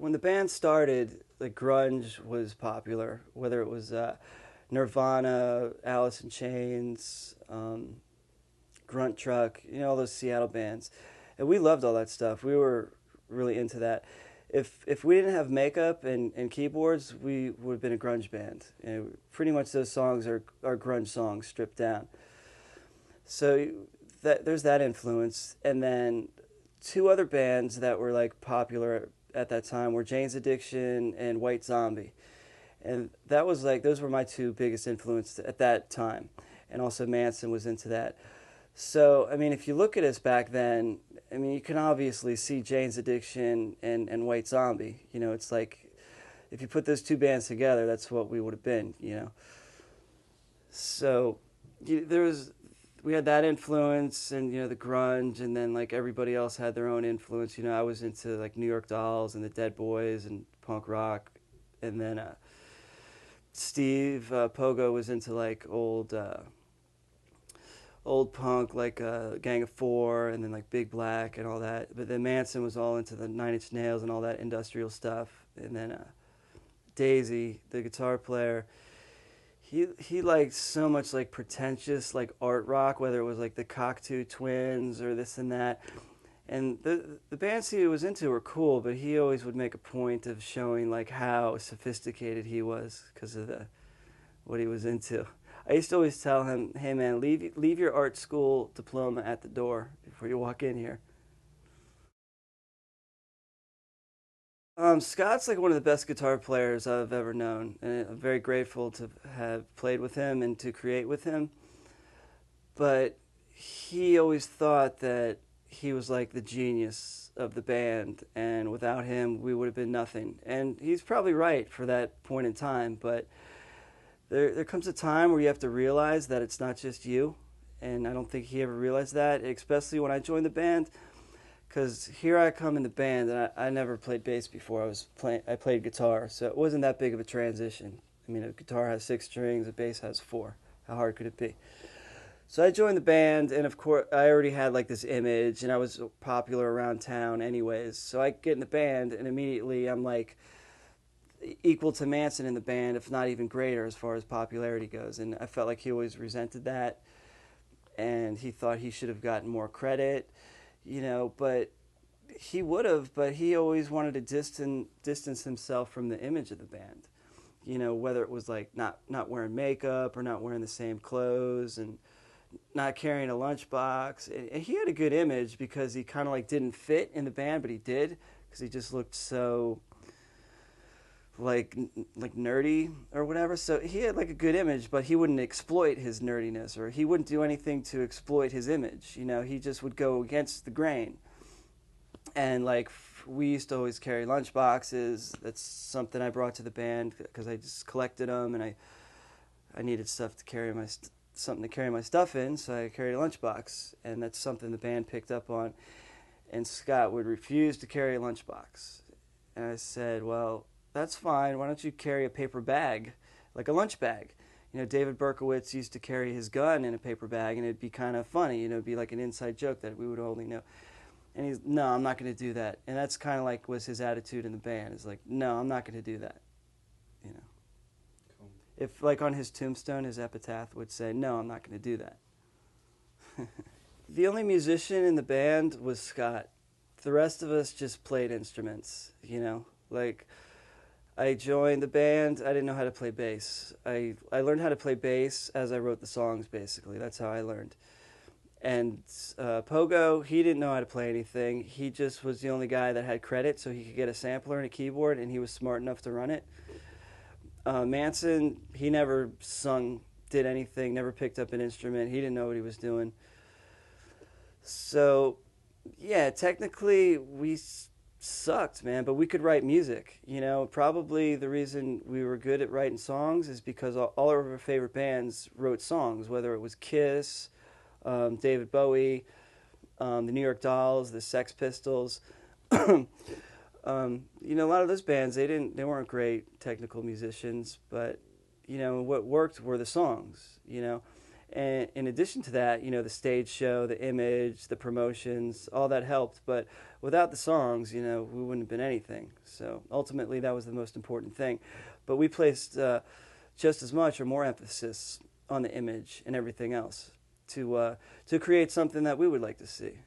when the band started, like grunge was popular, whether it was Nirvana, Alice in Chains, Grunt Truck, you know, all those Seattle bands. And we loved all that stuff. We were really into that. If we didn't have makeup and keyboards, we would have been a grunge band. You know, pretty much those songs are grunge songs stripped down. So there's that influence. And then two other bands that were like popular at that time were Jane's Addiction and White Zombie. And that was like, those were my two biggest influences at that time. And also Manson was into that. So, I mean, if you look at us back then, I mean, you can obviously see Jane's Addiction and White Zombie. You know, it's like, if you put those two bands together, that's what we would have been, you know. So, we had that influence and, you know, the grunge, and then, like, everybody else had their own influence. You know, I was into, like, New York Dolls and the Dead Boys and punk rock. And then Steve Pogo was into, like, old punk, like Gang of Four, and then like Big Black and all that. But then Manson was all into the Nine Inch Nails and all that industrial stuff. And then Daisy, the guitar player, he liked so much like pretentious like art rock, whether it was like the Cocteau Twins or this and that. And the bands he was into were cool, but he always would make a point of showing like how sophisticated he was because of what he was into. I used to always tell him, "Hey man, leave your art school diploma at the door before you walk in here." Scott's like one of the best guitar players I've ever known, and I'm very grateful to have played with him and to create with him. But he always thought that he was like the genius of the band, and without him, we would have been nothing. And he's probably right for that point in time, but there comes a time where you have to realize that it's not just you, and I don't think he ever realized that, especially when I joined the band, because here I come in the band, and I never played bass before. I played guitar, so it wasn't that big of a transition. I mean, a guitar has 6 strings, a bass has 4. How hard could it be? So I joined the band, and of course, I already had like this image, and I was popular around town anyways. So I get in the band, and immediately I'm like equal to Manson in the band, if not even greater as far as popularity goes. And I felt like he always resented that, and he thought he should have gotten more credit, you know, but he would have, but he always wanted to distance himself from the image of the band. You know, whether it was like not wearing makeup or not wearing the same clothes and not carrying a lunchbox. And he had a good image because he kind of like didn't fit in the band, but he did because he just looked so like nerdy or whatever. So he had like a good image, but he wouldn't exploit his nerdiness, or he wouldn't do anything to exploit his image. You know, he just would go against the grain. And like we used to always carry lunch boxes. That's something I brought to the band because I just collected them, and I needed stuff to carry something to carry my stuff in, so I carried a lunchbox, and that's something the band picked up on. And Scott would refuse to carry a lunchbox, and I said, "Well, that's fine. Why don't you carry a paper bag, like a lunch bag?" You know, David Berkowitz used to carry his gun in a paper bag, and it'd be kind of funny. You know, it'd be like an inside joke that we would only know. And he's, "No, I'm not going to do that." And that's kind of like was his attitude in the band. It's like, "No, I'm not going to do that." You know. Cool. If like on his tombstone, his epitaph would say, "No, I'm not going to do that." The only musician in the band was Scott. The rest of us just played instruments, you know. Like, I joined the band, I didn't know how to play bass. I learned how to play bass as I wrote the songs, basically. That's how I learned. And Pogo, he didn't know how to play anything. He just was the only guy that had credit, so he could get a sampler and a keyboard, and he was smart enough to run it. Manson, he never sung, did anything, never picked up an instrument. He didn't know what he was doing. So, yeah, technically we sucked, man, but we could write music. You know, probably the reason we were good at writing songs is because all of our favorite bands wrote songs, whether it was Kiss, David Bowie, the New York Dolls, the Sex Pistols. You know, a lot of those bands, they weren't great technical musicians, but you know what worked were the songs. You know, And in addition to that, you know, the stage show, the image, the promotions, all that helped. But without the songs, you know, we wouldn't have been anything. So ultimately, that was the most important thing. But we placed just as much or more emphasis on the image and everything else to create something that we would like to see.